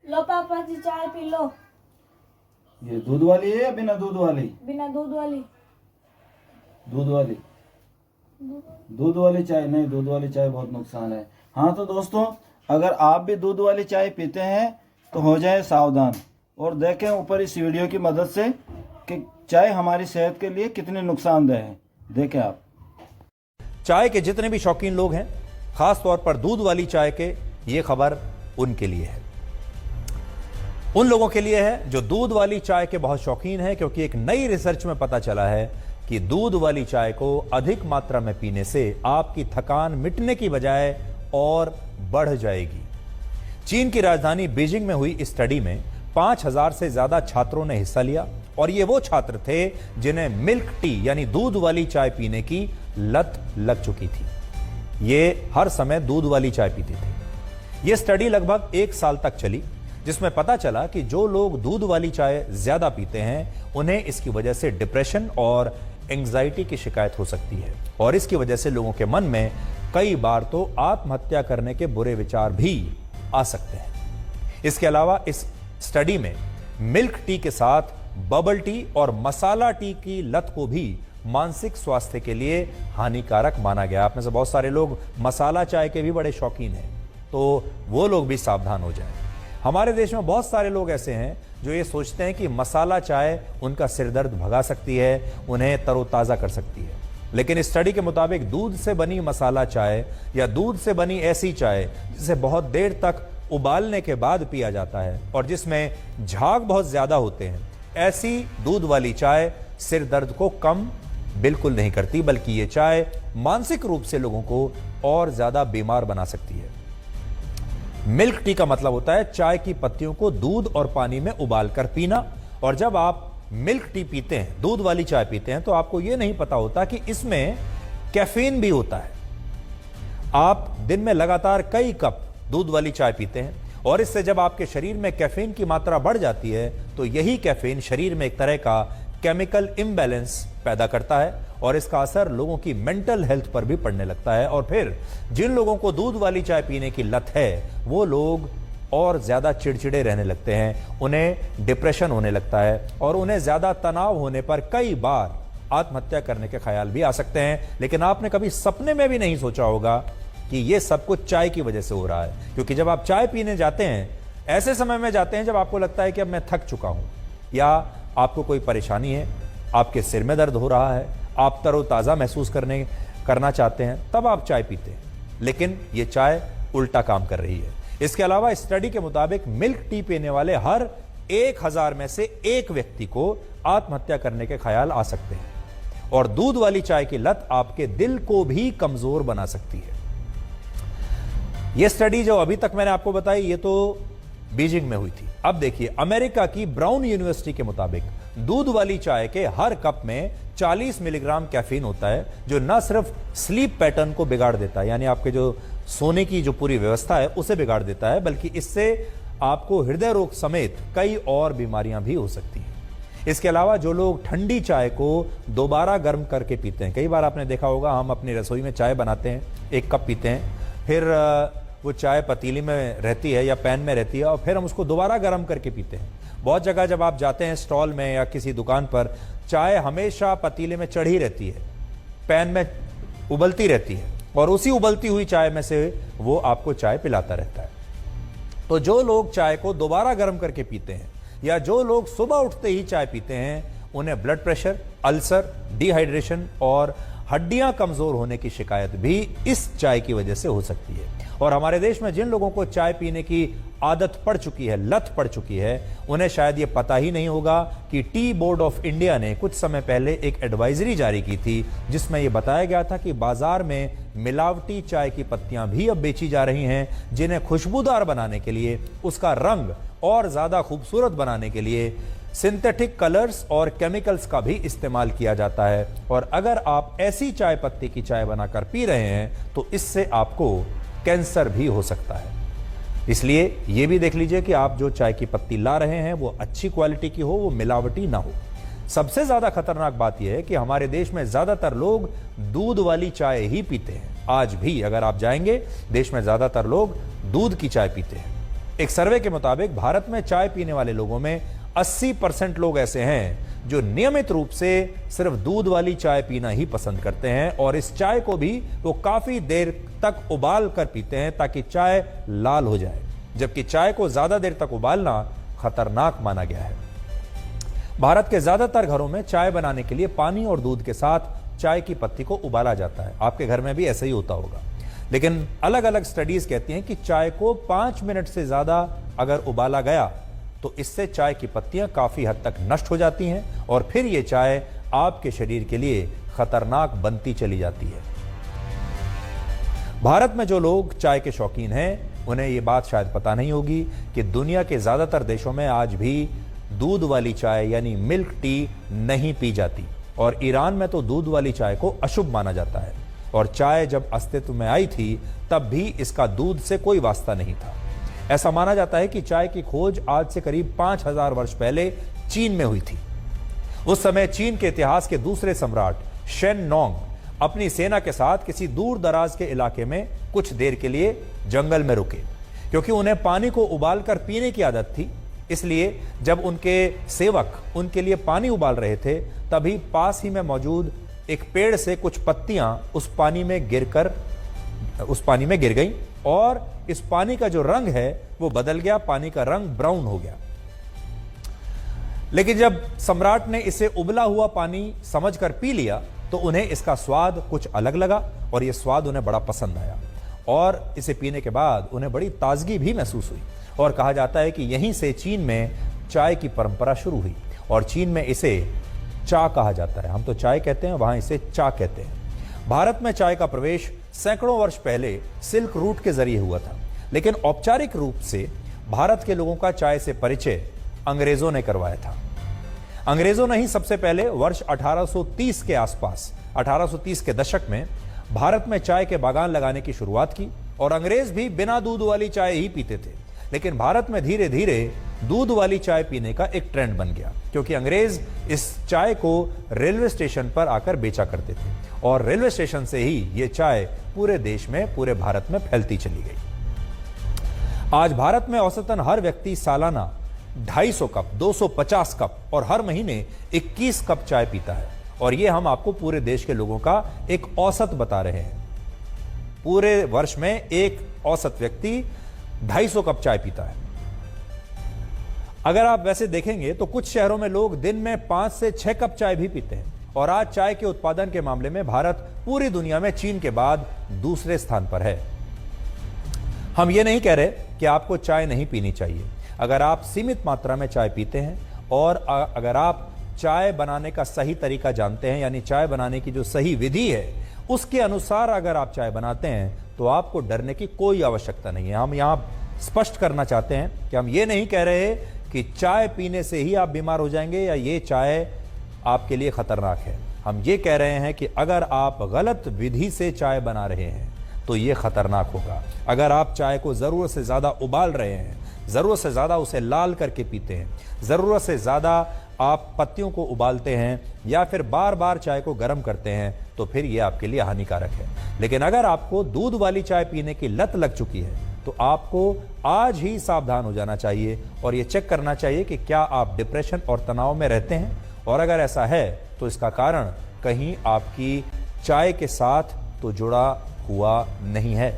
लो पापा जी चाय P low. ये दूध वाली है या बिना दूध वाली? बिना दूध वाली। दूध वाली। दूध वाली चाय नहीं, दूध वाली चाय बहुत नुकसान है। हाँ तो दोस्तों, अगर आप भी दूध वाली चाय पीते हैं तो हो जाए सावधान और देखें ऊपर इस वीडियो की मदद से कि चाय हमारी सेहत के लिए कितनी नुकसानदेह है। देखें आप। चाय के जितने भी शौकीन लोग हैं, खास तौर पर दूध वाली चाय के, ये खबर उनके लिए है। उन लोगों के लिए है जो दूध वाली चाय के बहुत शौकीन हैं, क्योंकि एक नई रिसर्च में पता चला है कि दूध वाली चाय को अधिक मात्रा में पीने से आपकी थकान मिटने की बजाय और बढ़ जाएगी। चीन की राजधानी बीजिंग में हुई इस स्टडी में 5000 से ज्यादा छात्रों ने हिस्सा लिया और ये वो छात्र थे जिन्हें मिल्क टी यानी दूध वाली चाय पीने की लत लग चुकी थी। ये हर समय दूध वाली चाय पीते थे। यह स्टडी लगभग 1 साल तक चली, जिसमें पता चला कि जो लोग दूध वाली चाय ज्यादा पीते हैं उन्हें इसकी वजह से डिप्रेशन और एंग्जाइटी की शिकायत हो सकती है और इसकी वजह से लोगों के मन में कई बार तो आत्महत्या करने के बुरे विचार भी आ सकते हैं। इसके अलावा इस स्टडी में मिल्क टी के साथ बबल टी और मसाला टी की लत को भी मानसिक स्वास्थ्य के लिए हानिकारक माना गया। आप में से बहुत सारे लोग मसाला चाय के भी बड़े शौकीन हैं, तो वो लोग भी सावधान हो जाएं। हमारे देश में बहुत सारे लोग ऐसे हैं जो ये सोचते हैं कि मसाला चाय उनका सिरदर्द भगा सकती है, उन्हें तरोताजा कर सकती है। लेकिन इस स्टडी के मुताबिक दूध से बनी मसाला चाय या दूध से बनी ऐसी चाय जिसे बहुत देर तक उबालने के बाद पिया जाता है और जिसमें झाग बहुत ज्यादा होते हैं, ऐसी दूध वाली चाय सिर दर्द को कम बिल्कुल नहीं करती, बल्कि ये चाय मानसिक रूप से लोगों को और ज्यादा बीमार बना सकती है। मिल्क टी का मतलब होता है चाय की पत्तियों को दूध और पानी में उबालकर पीना, और जब आप मिल्क टी पीते हैं, दूध वाली चाय पीते हैं, तो आपको यह नहीं पता होता कि इसमें कैफीन भी होता है। आप दिन में लगातार कई कप दूध वाली चाय पीते हैं और इससे जब आपके शरीर में कैफीन की मात्रा बढ़ जाती है तो यही कैफीन शरीर में एक तरह का केमिकल इम्बैलेंस पैदा करता है और इसका असर लोगों की मेंटल हेल्थ पर भी पड़ने लगता है। और फिर जिन लोगों को दूध वाली चाय पीने की लत है वो लोग और ज्यादा चिड़चिड़े रहने लगते हैं, उन्हें डिप्रेशन होने लगता है और उन्हें ज्यादा तनाव होने पर कई बार आत्महत्या करने के ख्याल भी आ सकते हैं। लेकिन आपने कभी सपने में भी नहीं सोचा होगा कि यह सब कुछ चाय की वजह से हो रहा है, क्योंकि जब आप चाय पीने जाते हैं ऐसे समय में जाते हैं जब आपको लगता है कि अब मैं थक चुका हूं या आपको कोई परेशानी है, आपके सिर में दर्द हो रहा है, आप तरोताजा महसूस करना चाहते हैं, तब आप चाय पीते हैं। लेकिन यह चाय उल्टा काम कर रही है। इसके अलावा स्टडी के मुताबिक मिल्क टी पीने वाले हर 1000 में से 1 व्यक्ति को आत्महत्या करने के ख्याल आ सकते हैं और दूध वाली चाय की लत आपके दिल को भी कमजोर बना सकती है। यह स्टडी जो अभी तक मैंने आपको बताई ये तो बीजिंग में हुई थी। अब देखिए, अमेरिका की ब्राउन यूनिवर्सिटी के मुताबिक दूध वाली चाय के हर कप में 40 मिलीग्राम कैफीन होता है, जो न सिर्फ स्लीप पैटर्न को बिगाड़ देता है, यानी आपके जो सोने की जो पूरी व्यवस्था है उसे बिगाड़ देता है, बल्कि इससे आपको हृदय रोग समेत कई और बीमारियां भी हो सकती हैं। इसके अलावा जो लोग ठंडी चाय को दोबारा गर्म करके पीते हैं, कई बार आपने देखा होगा हम अपनी रसोई में चाय बनाते हैं, 1 कप पीते हैं, फिर वो चाय पतीली में रहती है या पैन में रहती है और फिर हम उसको दोबारा गर्म करके पीते हैं। बहुत जगह जब आप जाते हैं स्टॉल में या किसी दुकान पर, चाय हमेशा पतीले में चढ़ी रहती है, पैन में उबलती रहती है और उसी उबलती हुई चाय में से वो आपको चाय पिलाता रहता है। तो जो लोग चाय को दोबारा गर्म करके पीते हैं या जो लोग सुबह उठते ही चाय पीते हैं, उन्हें ब्लड प्रेशर, अल्सर, डिहाइड्रेशन और हड्डियां कमजोर होने की शिकायत भी इस चाय की वजह से हो सकती है। और हमारे देश में जिन लोगों को चाय पीने की आदत पड़ चुकी है, लत पड़ चुकी है, उन्हें शायद ये पता ही नहीं होगा कि टी बोर्ड ऑफ इंडिया ने कुछ समय पहले एक एडवाइजरी जारी की थी जिसमें यह बताया गया था कि बाजार में मिलावटी चाय की पत्तियां भी अब बेची जा रही हैं, जिन्हें खुशबूदार बनाने के लिए, उसका रंग और ज्यादा खूबसूरत बनाने के लिए सिंथेटिक कलर्स और केमिकल्स का भी इस्तेमाल किया जाता है। और अगर आप ऐसी चाय पत्ती की चाय बनाकर पी रहे हैं तो इससे आपको कैंसर भी हो सकता है। इसलिए यह भी देख लीजिए कि आप जो चाय की पत्ती ला रहे हैं वो अच्छी क्वालिटी की हो, वो मिलावटी ना हो। सबसे ज्यादा खतरनाक बात यह है कि हमारे देश में ज्यादातर लोग दूध वाली चाय ही पीते हैं। आज भी अगर आप जाएंगे, देश में ज्यादातर लोग दूध की चाय पीते हैं। एक सर्वे के मुताबिक भारत में चाय पीने वाले लोगों में 80% लोग ऐसे हैं जो नियमित रूप से सिर्फ दूध वाली चाय पीना ही पसंद करते हैं और इस चाय को भी वो काफी देर तक उबाल कर पीते हैं ताकि चाय लाल हो जाए, जबकि चाय को ज्यादा देर तक उबालना खतरनाक माना गया है। भारत के ज्यादातर घरों में चाय बनाने के लिए पानी और दूध के साथ चाय की पत्ती को उबाला जाता है। आपके घर में भी ऐसा ही होता होगा, लेकिन अलग अलग स्टडीज कहती हैं कि चाय को 5 मिनट से ज्यादा अगर उबाला गया तो इससे चाय की पत्तियां काफी हद तक नष्ट हो जाती हैं और फिर ये चाय आपके शरीर के लिए खतरनाक बनती चली जाती है। भारत में जो लोग चाय के शौकीन हैं उन्हें ये बात शायद पता नहीं होगी कि दुनिया के ज्यादातर देशों में आज भी दूध वाली चाय यानी मिल्क टी नहीं पी जाती और ईरान में तो दूध वाली चाय को अशुभ माना जाता है और चाय जब अस्तित्व में आई थी तब भी इसका दूध से कोई वास्ता नहीं था। ऐसा माना जाता है कि चाय की खोज आज से करीब 5000 वर्ष पहले चीन में हुई थी। उस समय चीन के इतिहास के दूसरे सम्राट शेन नोंग अपनी सेना के साथ किसी दूर दराज के इलाके में कुछ देर के लिए जंगल में रुके, क्योंकि उन्हें पानी को उबालकर पीने की आदत थी। इसलिए जब उनके सेवक उनके लिए पानी उबाल रहे थे तभी पास ही में मौजूद एक पेड़ से कुछ पत्तियां उस पानी में गिर गईं और इस पानी का जो रंग है वो बदल गया, पानी का रंग ब्राउन हो गया। लेकिन जब सम्राट ने इसे उबला हुआ पानी समझकर पी लिया तो उन्हें इसका स्वाद कुछ अलग लगा और यह स्वाद उन्हें बड़ा पसंद आया और इसे पीने के बाद उन्हें बड़ी ताजगी भी महसूस हुई और कहा जाता है कि यहीं से चीन में चाय की परंपरा शुरू हुई और चीन में इसे चा कहा जाता है। हम तो चाय कहते हैं, वहां इसे चा कहते हैं। भारत में चाय का प्रवेश सैकड़ों वर्ष पहले सिल्क रूट के जरिए हुआ था, लेकिन औपचारिक रूप से भारत के लोगों का चाय से परिचय अंग्रेजों ने करवाया था। अंग्रेजों ने ही सबसे पहले वर्ष 1830 के आसपास 1830 के दशक में भारत में चाय के बागान लगाने की शुरुआत की और अंग्रेज भी बिना दूध वाली चाय ही पीते थे। लेकिन भारत में धीरे धीरे दूध वाली चाय पीने का एक ट्रेंड बन गया, क्योंकि अंग्रेज इस चाय को रेलवे स्टेशन पर आकर बेचा करते थे और रेलवे स्टेशन से ही ये चाय पूरे देश में, पूरे भारत में फैलती चली गई। आज भारत में औसतन हर व्यक्ति सालाना 250 कप, 250 कप और हर महीने 21 कप चाय पीता है और ये हम आपको पूरे देश के लोगों का एक औसत बता रहे हैं। पूरे वर्ष में एक औसत व्यक्ति 250 कप चाय पीता है। अगर आप वैसे देखेंगे तो कुछ शहरों में लोग दिन में 5 से 6 कप चाय भी पीते हैं और आज चाय के उत्पादन के मामले में भारत पूरी दुनिया में चीन के बाद दूसरे स्थान पर है। हम ये नहीं कह रहे कि आपको चाय नहीं पीनी चाहिए। अगर आप सीमित मात्रा में चाय पीते हैं और अगर आप चाय बनाने का सही तरीका जानते हैं, यानी चाय बनाने की जो सही विधि है उसके अनुसार अगर आप चाय बनाते हैं तो आपको डरने की कोई आवश्यकता नहीं है। हम यहाँ स्पष्ट करना चाहते हैं कि हम ये नहीं कह रहे कि चाय पीने से ही आप बीमार हो जाएंगे या ये चाय आपके लिए खतरनाक है। हम ये कह रहे हैं कि अगर आप गलत विधि से चाय बना रहे हैं तो ये खतरनाक होगा। अगर आप चाय को ज़रूरत से ज़्यादा उबाल रहे हैं, ज़रूरत से ज़्यादा उसे लाल करके पीते हैं, ज़रूरत से ज़्यादा आप पत्तियों को उबालते हैं या फिर बार बार चाय को गर्म करते हैं तो फिर ये आपके लिए हानिकारक है। लेकिन अगर आपको दूध वाली चाय पीने की लत लग चुकी है तो आपको आज ही सावधान हो जाना चाहिए और ये चेक करना चाहिए कि क्या आप डिप्रेशन और तनाव में रहते हैं, और अगर ऐसा है तो इसका कारण कहीं आपकी चाय के साथ तो जुड़ा हुआ नहीं है।